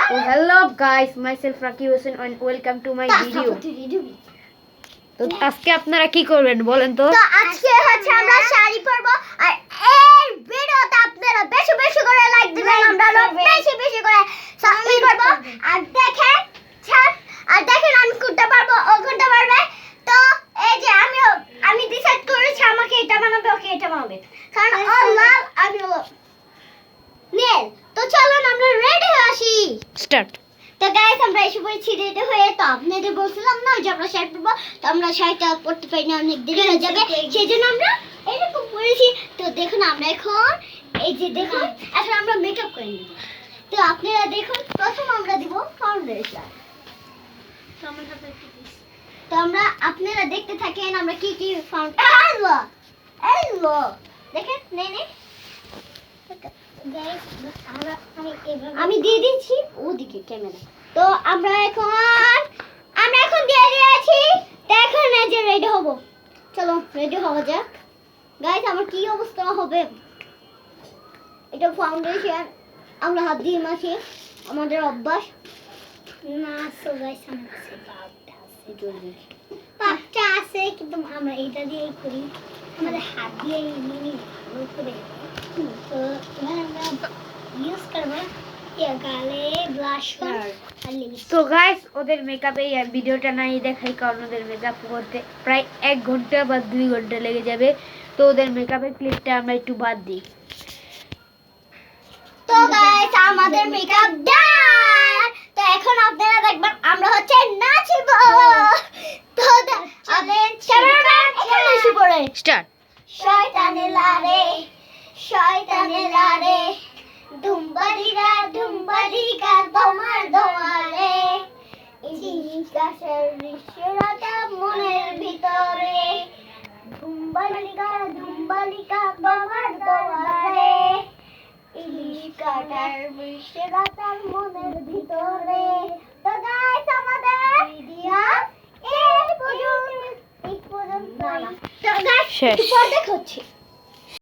Oh, hello guys, myself Raki Hussain and welcome to my video. তো আজকে আপনারা কি করবেন বলেন তো? তো আজকে হচ্ছে আমরা শাড়ি পরবো আর এই ভিডিওতে আপনারা বেশি বেশি করে লাইক দিবেন, আমরা বেশি বেশি করে সাবস্ক্রাইব করব। আর দেখেন আমি কোনটা পারবো ও কোনটা পারবে। তো এই যে আমি ডিসাইড করেছি আমাকে এটা বানাবে ওকে এটা বানাবে, কারণ ও লাল আমি নীল। তো চলুন আমরা রেডি হয়ে আসি, স্টার্ট। তো গাইস আমরা এসে পড়েছি রেডি হয়ে। তো আপনাদের বলছিলাম না যে আমরা শাড়ি পরবো, তো আমরা শাড়িটা পরতে পারি না, অনেক দেরি হয়ে যাবে, সেই জন্য আমরা এরকম পরেছি। তো দেখুন আমরা এখন এই যে দেখুন এখন আমরা মেকআপ করে নিব। তো আপনারা দেখুন প্রথম আমরা দিব ফাউন্ডেশন। তো আমরা আপনারা দেখতে থাকেন আমরা কি কি ফাউন্ডেশন দেখেন নে আমি দিয়ে দিচ্ছি ওদিকে ক্যামেরা। তো আমরা এখন দিয়ে দিয়েছি। দেখুন এই যে রেডি হব, চলো রেডি হওয়া যাক। গাইস আমার কি অবস্থা হবে, এটা ফাউন্ডেশন আমরা হাত দিয়ে মাখি, আমাদের অভ্যাস না। সো গাইস আমার কাছে পাঁচটা আছে কিন্তু আমরা এটা দিয়েই করি, আমাদের হাত দিয়ে নিয়ে ভালো করে। তো আমরা ইউজ করব গালে ব্লাশ আর লিপস্টিক। তো গাইস ওদের মেকআপে এই ভিডিওটা নাই দেখাই, কারণ ওদের মেকআপ করতে প্রায় 1 ঘন্টা বা 2 ঘন্টা লেগে যাবে। তো ওদের মেকআপের ক্লিপটা আমরা একটু বাদ দিই। তো গাইস আমাদের মেকআপ ডান। তো এখন আপনারা দেখবেন আমরা হচ্ছে নাচব। তো আমাদের ক্যামেরাম্যান এখানে এসে পড়ে। স্টার্ট। শয়তানে লারে দুম্বালিকা তোমার দোয়ারে, ইলিশার ঋষিরাটা মনের ভিতরে, দুম্বালিকা তোমার দোয়ারে, ইলিশার ঋষিরাটা মনের ভিতরে। তো গাইস আমাদের ভিডিও এই পর্যন্ত না। তো গাইস শেষ। পরে দেখছি।